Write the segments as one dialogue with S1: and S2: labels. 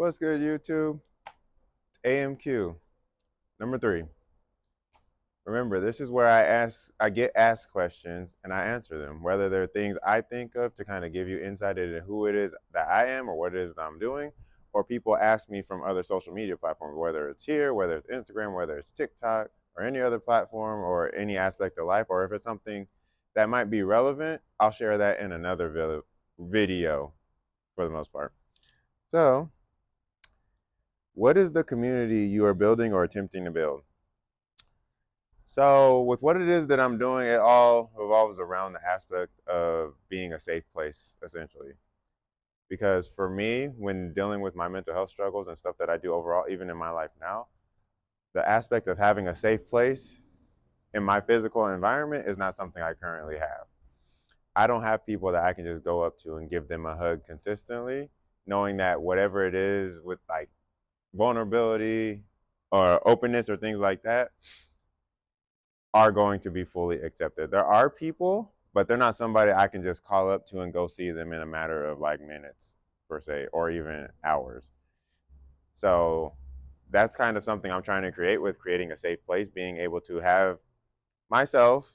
S1: What's good, YouTube? AMQ number 3. Remember, this is where I get asked questions and I answer them, whether they're things I think of to kind of give you insight into who it is that I am or what it is that I'm doing, or people ask me from other social media platforms, whether it's here, whether it's Instagram, whether it's TikTok, or any other platform, or any aspect of life, or if it's something that might be relevant, I'll share that in another video for the most part. So, what is the community you are building or attempting to build? So, with what it is that I'm doing, it all revolves around the aspect of being a safe place, essentially. Because for me, when dealing with my mental health struggles and stuff that I do overall, even in my life now, the aspect of having a safe place in my physical environment is not something I currently have. I don't have people that I can just go up to and give them a hug consistently, knowing that whatever it is with like vulnerability or openness or things like that are going to be fully accepted. There are people, but they're not somebody I can just call up to and go see them in a matter of like minutes, per se, or even hours. So that's kind of something I'm trying to create with creating a safe place, being able to have myself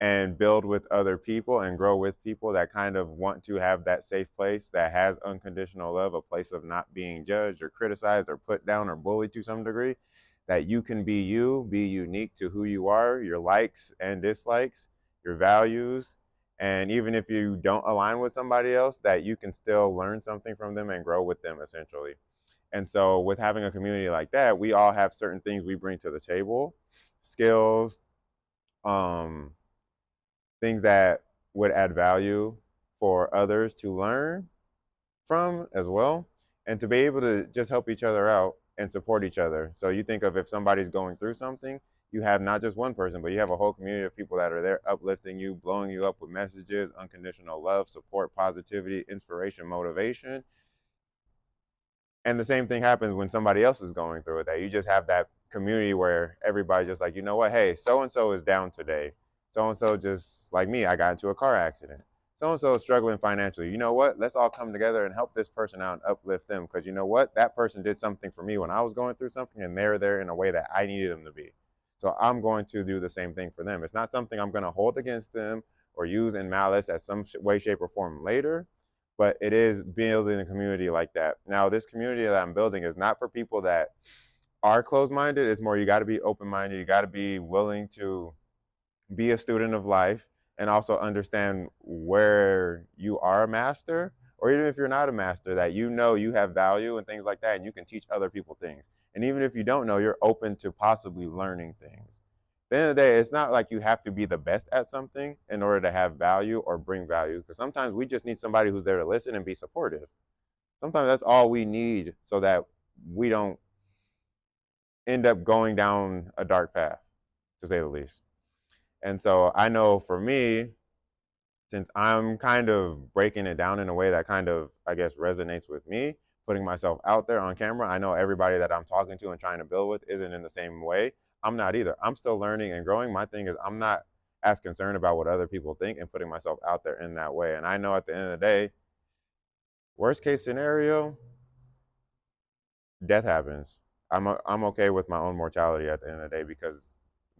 S1: and build with other people and grow with people that kind of want to have that safe place that has unconditional love, a place of not being judged or criticized or put down or bullied to some degree, that you can be you, be unique to who you are, your likes and dislikes, your values, and even if you don't align with somebody else, that you can still learn something from them and grow with them, essentially. And so with having a community like that, we all have certain things we bring to the table, skills, um, things that would add value for others to learn from as well, and to be able to just help each other out and support each other. So you think of if somebody's going through something, you have not just one person, but you have a whole community of people that are there uplifting you, blowing you up with messages, unconditional love, support, positivity, inspiration, motivation. And the same thing happens when somebody else is going through it, that you just have that community where everybody's just like, you know what, hey, so and so is down today. So and so, just like me, I got into a car accident. So and so is struggling financially. You know what? Let's all come together and help this person out and uplift them, because you know what? That person did something for me when I was going through something, and they're there in a way that I needed them to be. So I'm going to do the same thing for them. It's not something I'm going to hold against them or use in malice at some way, shape, or form later, but it is building a community like that. Now, this community that I'm building is not for people that are closed minded. It's more, you got to be open minded. You got to be willing to be a student of life and also understand where you are a master, or even if you're not a master, that you know you have value and things like that, and you can teach other people things. And even if you don't know, you're open to possibly learning things. At the end of the day, it's not like you have to be the best at something in order to have value or bring value, because sometimes we just need somebody who's there to listen and be supportive. Sometimes that's all we need so that we don't end up going down a dark path, to say the least. And so I know for me, since I'm kind of breaking it down in a way that kind of, I guess, resonates with me, putting myself out there on camera, I know everybody that I'm talking to and trying to build with isn't in the same way. I'm not either. I'm still learning and growing. My thing is, I'm not as concerned about what other people think and putting myself out there in that way. And I know at the end of the day, worst case scenario, death happens. I'm okay with my own mortality at the end of the day, because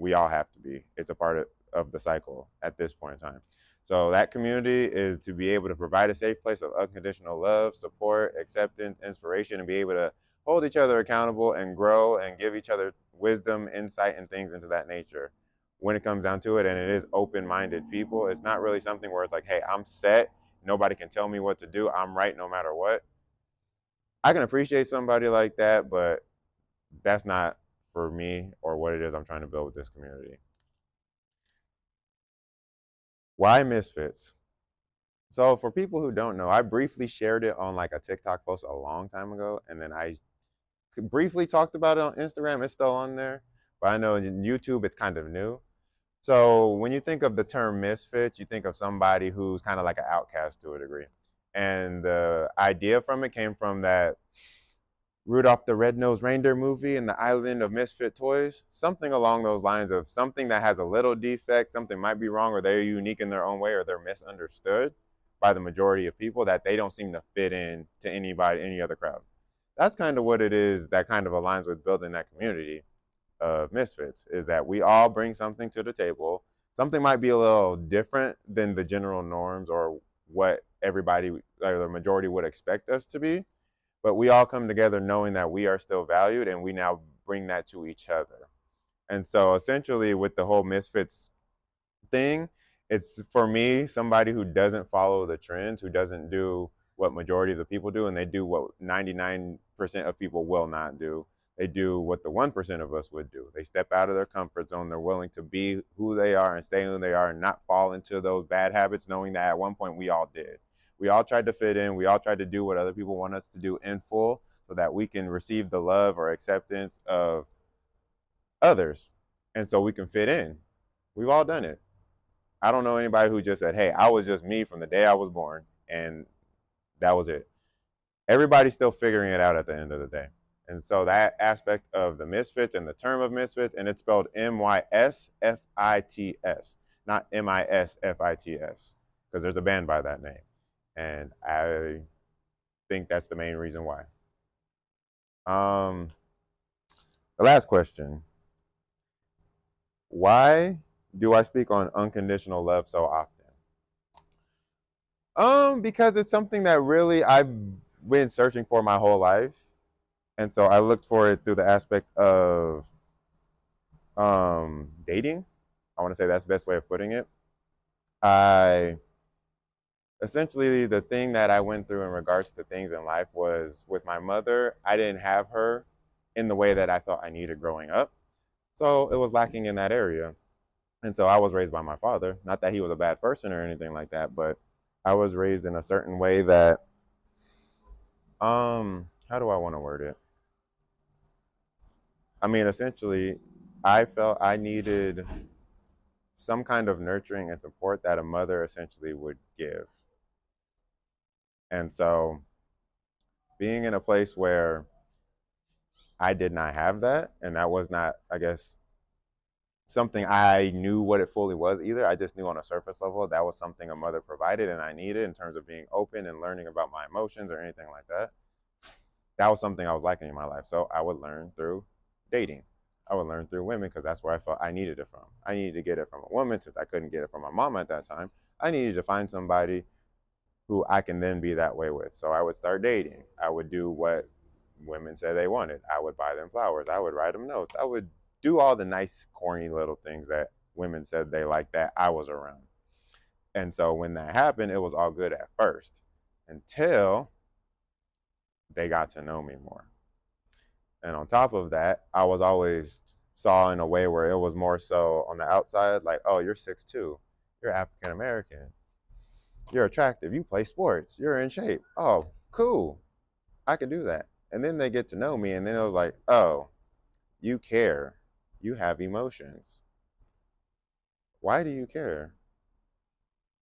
S1: we all have to be. It's a part of the cycle at this point in time. So that community is to be able to provide a safe place of unconditional love, support, acceptance, inspiration, and be able to hold each other accountable and grow and give each other wisdom, insight, and things into that nature. When it comes down to it, and it is open-minded people, it's not really something where it's like, hey, I'm set. Nobody can tell me what to do. I'm right no matter what. I can appreciate somebody like that, but that's not for me or what it is I'm trying to build with this community. Why Misfits? So for people who don't know, I briefly shared it on like a TikTok post a long time ago, and then I briefly talked about it on Instagram. It's still on there, but I know in YouTube it's kind of new. So when you think of the term misfits, you think of somebody who's kind of like an outcast to a degree. And the idea from it came from that Rudolph the Red-Nosed Reindeer movie and the Island of Misfit Toys, something along those lines of something that has a little defect, something might be wrong, or they're unique in their own way, or they're misunderstood by the majority of people, that they don't seem to fit in to anybody, any other crowd. that's kind of what it is that kind of aligns with building that community of misfits, is that we all bring something to the table. Something might be a little different than the general norms or what everybody or the majority would expect us to be, but we all come together knowing that we are still valued and we now bring that to each other. And so essentially with the whole misfits thing, it's for me somebody who doesn't follow the trends, who doesn't do what majority of the people do, and they do what 99% of people will not do. They do what the 1% of us would do. They step out of their comfort zone. They're willing to be who they are and stay who they are and not fall into those bad habits, knowing that at one point we all did. We all tried to fit in. We all tried to do what other people want us to do in full so that we can receive the love or acceptance of others. And so we can fit in. We've all done it. I don't know anybody who just said, hey, I was just me from the day I was born, and that was it. Everybody's still figuring it out at the end of the day. And so that aspect of the misfits and the term of misfits, and it's spelled MYSFITS, not MISFITS, because there's a band by that name. And I think that's the main reason why. The last question. Why do I speak on unconditional love so often? Because it's something that really I've been searching for my whole life. And so I looked for it through the aspect of dating. I want to say that's the best way of putting it. Essentially, the thing that I went through in regards to things in life was with my mother, I didn't have her in the way that I thought I needed growing up. So it was lacking in that area. And so I was raised by my father. Not that he was a bad person or anything like that, but I was raised in a certain way that, how do I want to word it? I mean, essentially, I felt I needed some kind of nurturing and support that a mother essentially would give. And so being in a place where I did not have that, and that was not, I guess, something I knew what it fully was either. I just knew on a surface level that was something a mother provided and I needed in terms of being open and learning about my emotions or anything like that. That was something I was lacking in my life. So I would learn through dating. I would learn through women because that's where I felt I needed it from. I needed to get it from a woman since I couldn't get it from my mom at that time. I needed to find somebody who I can then be that way with. So I would start dating. I would do what women said they wanted. I would buy them flowers. I would write them notes. I would do all the nice, corny little things that women said they liked that I was around. And so when that happened, it was all good at first until they got to know me more. And on top of that, I was always saw in a way where it was more so on the outside, like, oh, you're 6'2", you're African American, you're attractive, you play sports, you're in shape. Oh, cool, I could do that. And then they get to know me, and then it was like, oh, you care, you have emotions. Why do you care?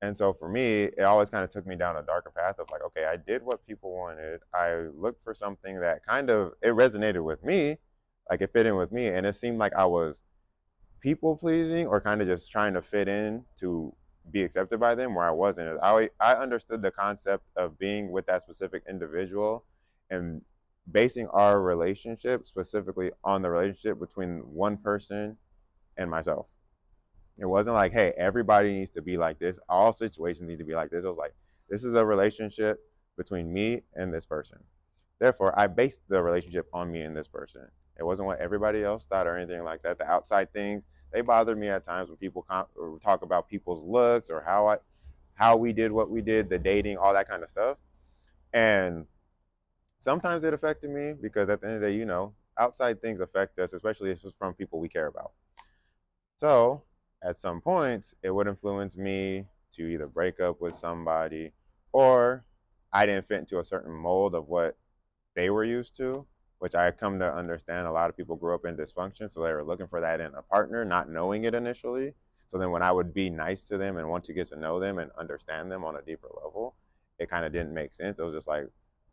S1: And so for me, it always kind of took me down a darker path of like, okay, I did what people wanted. I looked for something that kind of, it resonated with me, like it fit in with me. And it seemed like I was people pleasing or kind of just trying to fit in to be accepted by them, where I wasn't. I understood the concept of being with that specific individual and basing our relationship specifically on the relationship between one person and myself. It wasn't like, hey, everybody needs to be like this. All situations need to be like this. It was like, this is a relationship between me and this person. Therefore, I based the relationship on me and this person. It wasn't what everybody else thought or anything like that. The outside things, they bothered me at times when people talk about people's looks or how we did what we did, the dating, all that kind of stuff. And sometimes it affected me because at the end of the day, outside things affect us, especially if it's from people we care about. So at some points, it would influence me to either break up with somebody or I didn't fit into a certain mold of what they were used to, which I come to understand a lot of people grew up in dysfunction. So they were looking for that in a partner, not knowing it initially. So then when I would be nice to them and want to get to know them and understand them on a deeper level, it kind of didn't make sense. It was just like,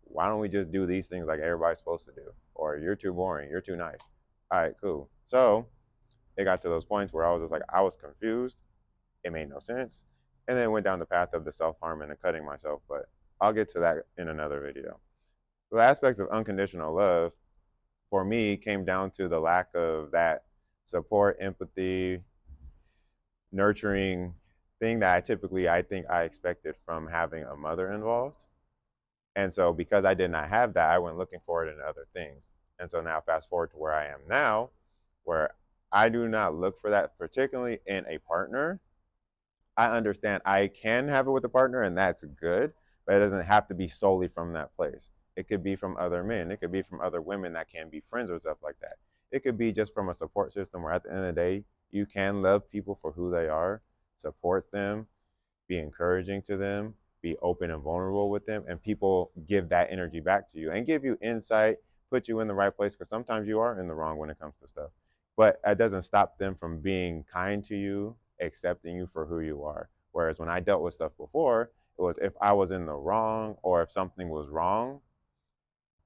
S1: why don't we just do these things like everybody's supposed to do? Or you're too boring, you're too nice. All right, cool. So it got to those points where I was just like, I was confused. It made no sense. And then went down the path of the self-harm and cutting myself. But I'll get to that in another video. The aspects of unconditional love for me came down to the lack of that support, empathy, nurturing thing that I think I expected from having a mother involved. And so because I did not have that, I went looking for it in other things. And so now fast forward to where I am now, where I do not look for that particularly in a partner. I understand I can have it with a partner and that's good, but it doesn't have to be solely from that place. It could be from other men. It could be from other women that can be friends or stuff like that. It could be just from a support system where at the end of the day, you can love people for who they are, support them, be encouraging to them, be open and vulnerable with them, and people give that energy back to you and give you insight, put you in the right place because sometimes you are in the wrong when it comes to stuff. But it doesn't stop them from being kind to you, accepting you for who you are. Whereas when I dealt with stuff before, it was if I was in the wrong or if something was wrong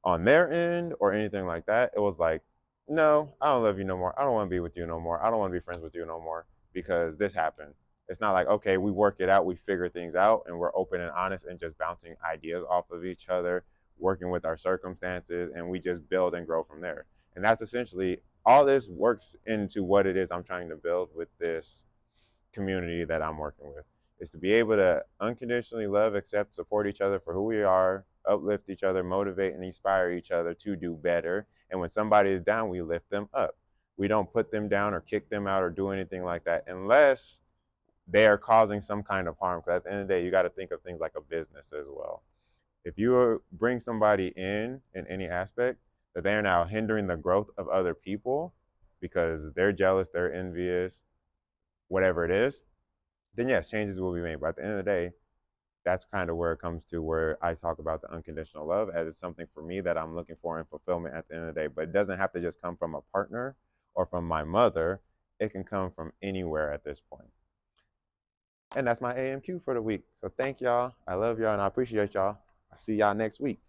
S1: on their end or anything like that, it was like, no, I don't love you no more. I don't want to be with you no more. I don't want to be friends with you no more because this happened. It's not like, okay, we work it out, we figure things out, and we're open and honest and just bouncing ideas off of each other, working with our circumstances, and we just build and grow from there. And that's essentially all this works into what it is I'm trying to build with this community that I'm working with is to be able to unconditionally love, accept, support each other for who we are, uplift each other, motivate and inspire each other to do better. And when somebody is down, we lift them up. We don't put them down or kick them out or do anything like that unless they are causing some kind of harm. Because at the end of the day, you got to think of things like a business as well. If you bring somebody in any aspect, that they are now hindering the growth of other people because they're jealous, they're envious, whatever it is, then yes, changes will be made. But at the end of the day, that's kind of where it comes to where I talk about the unconditional love as it's something for me that I'm looking for in fulfillment at the end of the day. But it doesn't have to just come from a partner or from my mother. It can come from anywhere at this point. And that's my AMQ for the week. So thank y'all. I love y'all and I appreciate y'all. I'll see y'all next week.